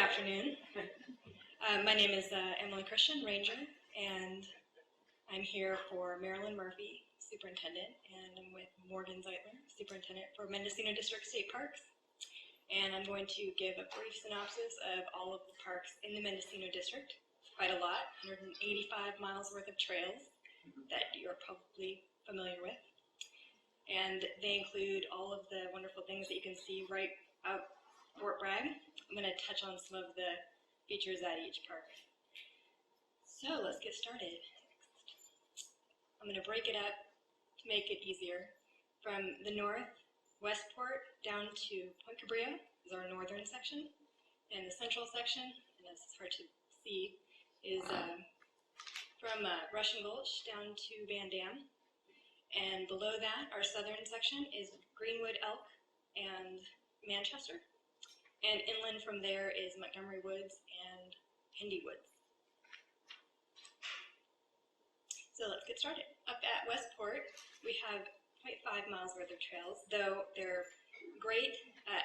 afternoon. My name is Emily Christian, Ranger, and I'm here for Marilyn Murphy, Superintendent, and I'm with Morgan Zeitler, Superintendent for Mendocino District State Parks. And I'm going to give a brief synopsis of all of the parks in the Mendocino District. It's quite a lot, 185 miles worth of trails that you're probably familiar with. And they include all of the wonderful things that you can see right out Fort Bragg. I'm going to touch on some of the features at each park. So let's get started. I'm going to break it up to make it easier. From the north, Westport, down to Point Cabrillo is our northern section. And the central section, and it's hard to see, is from Russian Gulch down to Van Dam. And below that, our southern section is Greenwood, Elk, and Manchester. And inland from there is Montgomery Woods and Hendy Woods. So let's get started. Up at Westport, we have 0.5 miles worth of trails, though they're great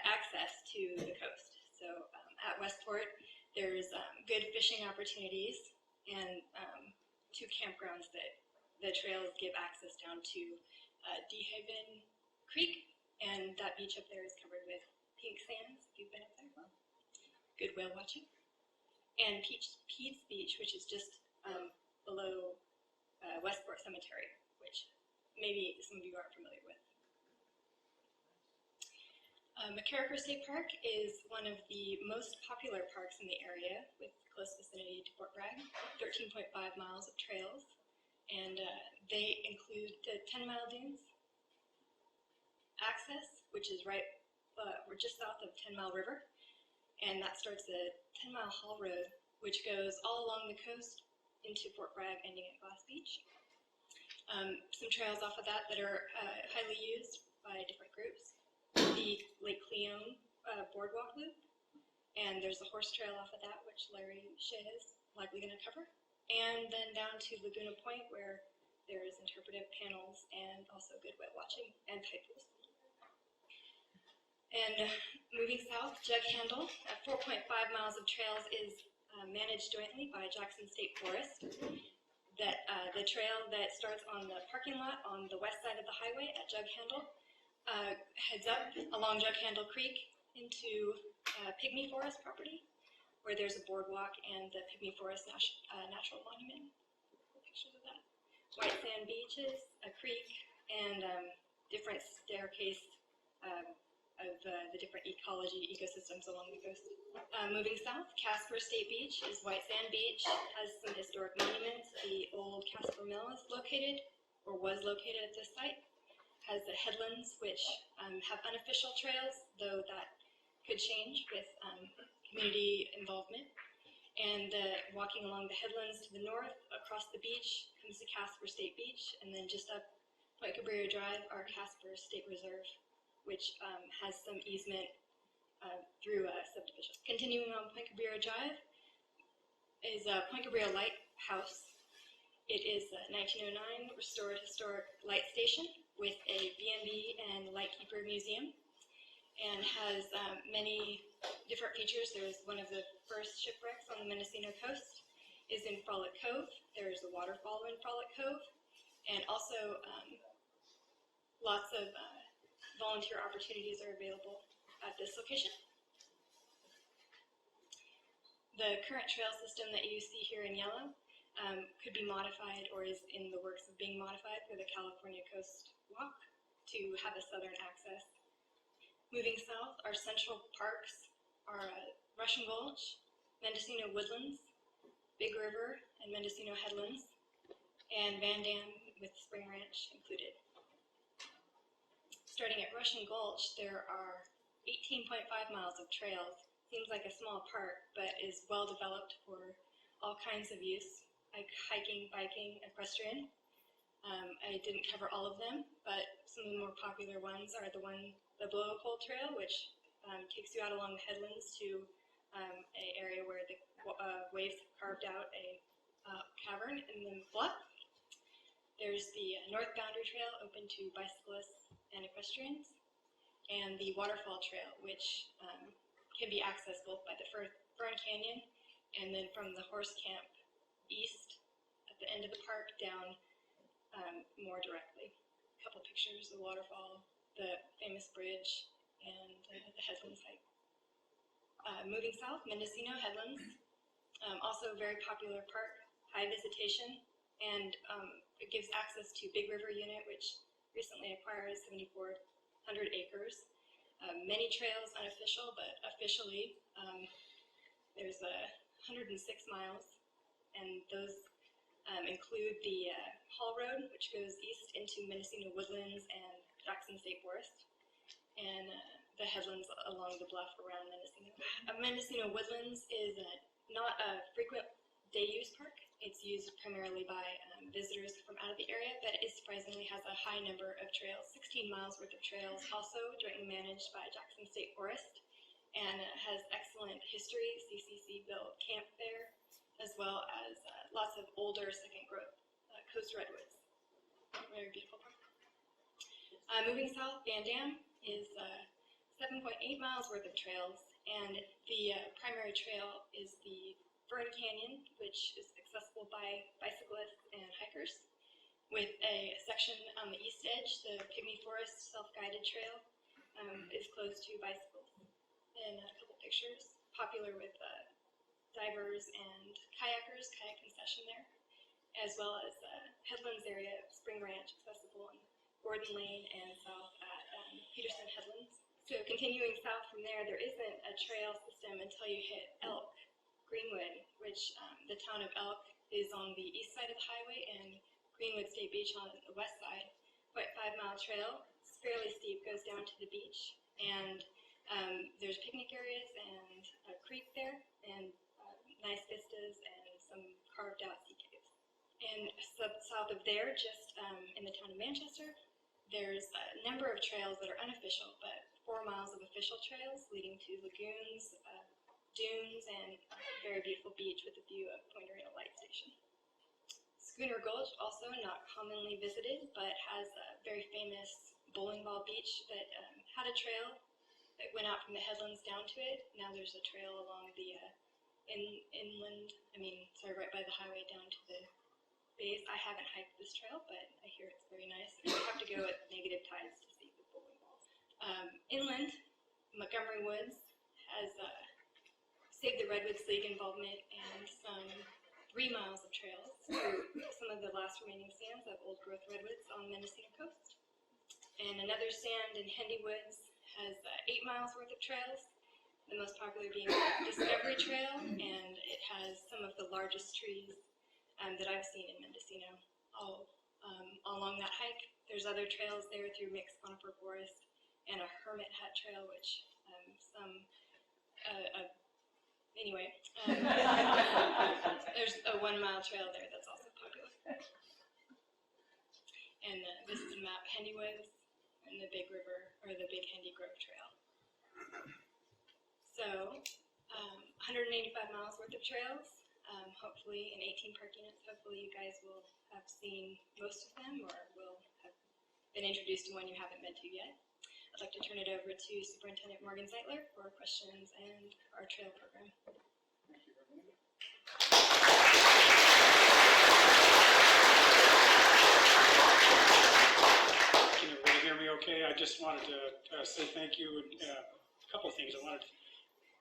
access to the coast. So at Westport, there's good fishing opportunities and two campgrounds that the trails give access down to Dehaven Creek, and that beach up there is covered with pink sands, if you've been up there. Good whale watching. And Pete's Beach, which is just below Westport Cemetery, which maybe some of you aren't familiar with. McCarricker State Park is one of the most popular parks in the area with close vicinity to Fort Bragg, 13.5 miles of trails. And they include the 10-mile dunes, access, which is right, we're just south of 10 Mile River, and that starts at 10 Mile Hall Road, which goes all along the coast into Fort Bragg, ending at Glass Beach. Some trails off of that are highly used by different groups. The Lake Cleone Boardwalk Loop, and there's a horse trail off of that, which Larry Shea is likely going to cover. And then down to Laguna Point, where there's interpretive panels and also good whale watching and tide pools. And moving south, Jug Handle, at 4.5 miles of trails, is managed jointly by Jackson State Forest. The trail that starts on the parking lot on the west side of the highway at Jug Handle heads up along Jug Handle Creek into Pygmy Forest property, where there's a boardwalk and the Pygmy Forest Natural Monument. Pictures of that. White sand beaches, a creek, and different staircase of the different ecosystems along the coast. Moving south, Casper State Beach is white sand beach, has some historic monuments. The old Casper Mill is located, or was located at this site. Has the headlands, which have unofficial trails, though that could change with community involvement. And walking along the headlands to the north, across the beach, comes to Casper State Beach, and then just up Point Cabrillo Drive, our Casper State Reserve, which has some easement through a subdivision. Continuing on Point Cabrillo Drive is Point Cabrillo Lighthouse. It is a 1909 restored historic light station with a B&B and lightkeeper museum, and has many different features. There's one of the first shipwrecks on the Mendocino coast is in Frolic Cove. There's a waterfall in Frolic Cove, and also lots of volunteer opportunities are available at this location. The current trail system that you see here in yellow could be modified, or is in the works of being modified, for the California Coast Walk to have a southern access. Moving south, our central parks are Russian Gulch, Mendocino Woodlands, Big River, and Mendocino Headlands, and Van Dam with Spring Ranch included. Starting at Russian Gulch, there are 18.5 miles of trails. Seems like a small park, but is well developed for all kinds of use, like hiking, biking, equestrian. I didn't cover all of them, but some of the more popular ones are the Blow-a-Pole Trail, which takes you out along the headlands to an area where the waves have carved out a cavern in the bluff. There's the North Boundary Trail, open to bicyclists and equestrians, and the Waterfall Trail, which can be accessed both by the Fern Canyon and then from the horse camp east at the end of the park down more directly. A couple pictures, the waterfall, the famous bridge, and the headland site. Moving south, Mendocino Headlands, also a very popular park, high visitation, and it gives access to Big River Unit, which recently acquired 7,400 acres. Many trails unofficial, but officially there's 106 miles, and those include the Hall Road, which goes east into Mendocino Woodlands and Jackson State Forest, and the headlands along the bluff around Mendocino. Mendocino Woodlands is not a frequent day-use park. It's used primarily by visitors from out of the area, but it surprisingly has a high number of trails, 16 miles worth of trails, also jointly managed by Jackson State Forest, and has excellent history, CCC-built camp there, as well as lots of older second growth coast redwoods. Very beautiful park. Moving south, Van Dam is 7.8 miles worth of trails, and the primary trail is the Fern Canyon, which is accessible by bicyclists and hikers, with a section on the east edge, the Pygmy Forest self-guided trail, is closed to bicycles. And a couple pictures, popular with divers and kayakers, kayak concession there, as well as Headlands area, Spring Ranch, accessible in Gordon Lane and south at Peterson Headlands. So continuing south from there, there isn't a trail system until you hit Elk, Greenwood, which the town of Elk is on the east side of the highway, and Greenwood State Beach on the west side. 0.5-mile trail, it's fairly steep, goes down to the beach, and there's picnic areas and a creek there, and nice vistas and some carved out sea caves. And south of there, just in the town of Manchester, there's a number of trails that are unofficial, but 4 miles of official trails leading to lagoons, dunes, and a very beautiful beach with a view of Point Arena Light Station. Schooner Gulch, also not commonly visited, but has a very famous bowling ball beach that had a trail that went out from the headlands down to it. Now there's a trail along the right by the highway down to the bays. I haven't hiked this trail, but I hear it's very nice. You have to go at negative tides to see the bowling balls. Inland, Montgomery Woods has Save the Redwoods League involvement and some 3 miles of trails through some of the last remaining stands of old growth redwoods on the Mendocino coast. And another stand in Hendy Woods has 8 miles worth of trails, the most popular being Discovery Trail, and it has some of the largest trees that I've seen in Mendocino all along that hike. There's other trails there through mixed conifer forest and a hermit hut trail, which there's a 1-mile trail there that's also popular. And this is a map, Hendy Woods and the Big River, or the Big Hendy Grove Trail. So, 185 miles worth of trails, hopefully, and 18 park units. Hopefully you guys will have seen most of them, or will have been introduced to one you haven't been to yet. I'd like to turn it over to Superintendent Morgan Zeitler for questions and our trail program. Thank you very much. Can everybody hear me okay? I just wanted to say thank you. A couple of things. I wanted to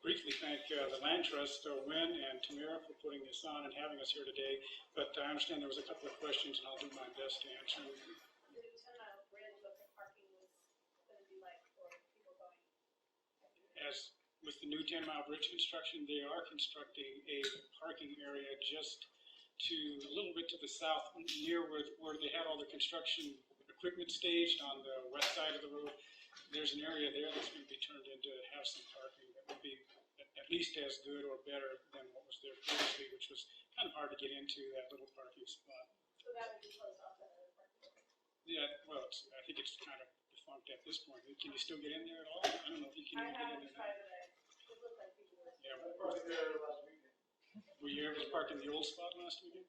briefly thank the Land Trust, Wynn and Tamara, for putting this on and having us here today. But I understand there was a couple of questions, and I'll do my best to answer them. As with the new 10-mile bridge construction, they are constructing a parking area just a little bit to the south, near where they had all the construction equipment staged on the west side of the road. There's an area there that's going to be turned into have some parking that would be at least as good or better than what was there previously, which was kind of hard to get into that little parking spot. So that would be closed off that other parking lot? Yeah, well, I think it's kind of defunct at this point. Can you still get in there at all? I don't know if you can even get in there now. It looked like people were. Yeah, Last weekend. were you able to park in the old spot last weekend?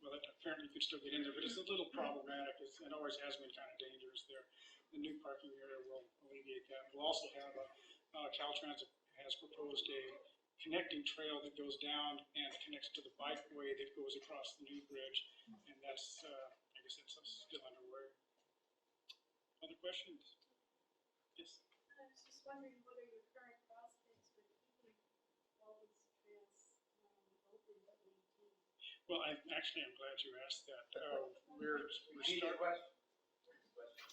Well, apparently you could still get in there, but it's a little problematic. It always has been kind of dangerous there. The new parking area will alleviate that. We'll also have Caltrans has proposed a connecting trail that goes down and connects to the bikeway that goes across the new bridge, and that's, I guess that's still underway. Other questions? Yes? I was just wondering what are your current prospects for keeping all these trails open but maintained? Well, I'm glad you asked that. We're Repeat your starting. question.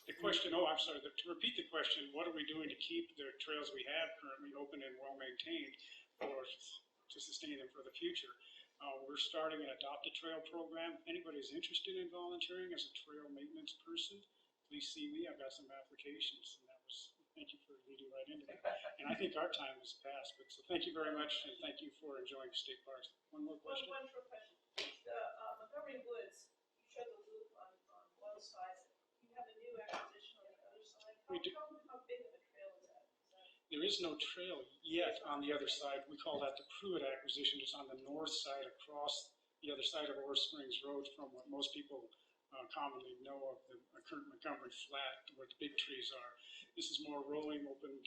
The question, oh, I'm sorry, to repeat the question, what are we doing to keep the trails we have currently open and well-maintained to sustain them for the future? We're starting an Adopt a Trail program. If anybody's interested in volunteering as a trail maintenance person, please see me. I've got some applications, and thank you for leading right into that. And I think our time has passed, but so thank you very much, and thank you for enjoying state parks. One more question? One short question. The Montgomery Woods, you showed the loop on one side. You have a new acquisition on the other side. We do. How big of a trail is that? There is no trail yet on the other side. We call that the Pruitt acquisition. It's on the north side across the other side of Ore Springs Road from what most people commonly know of the current Montgomery Flat, where the big trees are. This is more rolling, opened,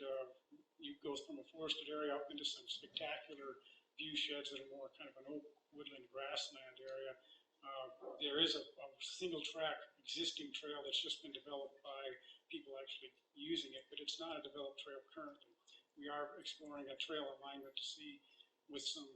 you go from a forested area up into some spectacular view sheds that are more kind of an oak woodland grassland area. There is a single track existing trail that's just been developed by people actually using it, but it's not a developed trail currently. We are exploring a trail alignment to see, with some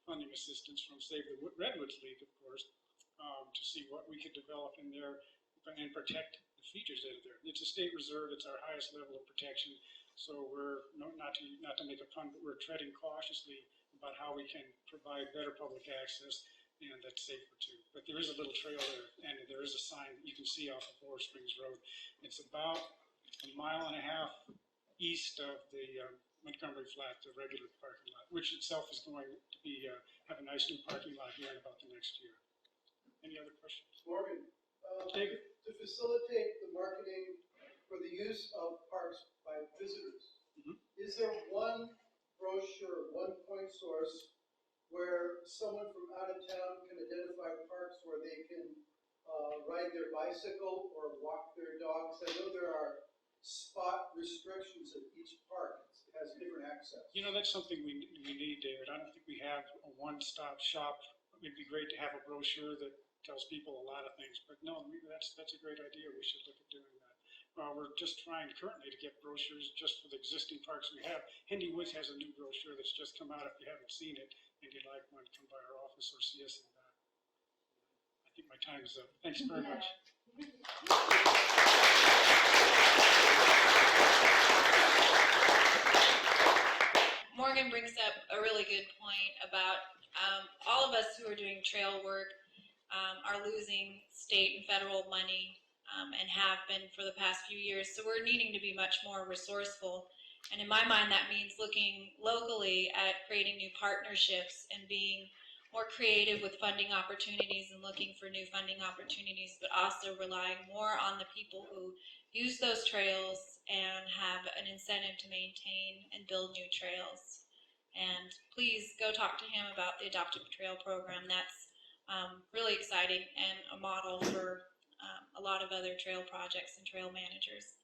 funding assistance from Save the Redwoods League, of course, to see what we could develop in there and protect the features that are there. It's a state reserve, it's our highest level of protection, so we're, not to make a pun, but we're treading cautiously about how we can provide better public access, and that's safer too. But there is a little trail there, and there is a sign that you can see off of Ore Springs Road. It's about 1.5 miles east of the Montgomery Flat, the regular parking lot, which itself is going to be have a nice new parking lot here in about the next year. Any other questions? Morgan, David? to facilitate the marketing for the use of parks by visitors, is there one brochure, one point source where someone from out of town can identify parks where they can ride their bicycle or walk their dogs? I know there are spot restrictions at each park. It has different access. You know, that's something we need, David. I don't think we have a one-stop shop. It'd be great to have a brochure that tells people a lot of things, but no, that's a great idea. We should look at doing that. We're just trying currently to get brochures just for the existing parks we have. Hendy Woods has a new brochure that's just come out. If you haven't seen it and you'd like one, come by our office or see us in that. I think my time is up. Thanks very much. Morgan brings up a really good point about all of us who are doing trail work are losing state and federal money and have been for the past few years. So we're needing to be much more resourceful. And in my mind, that means looking locally at creating new partnerships and being more creative with funding opportunities and looking for new funding opportunities, but also relying more on the people who use those trails and have an incentive to maintain and build new trails. And please go talk to him about the Adopt a Trail program. That's really exciting and a model for a lot of other trail projects and trail managers.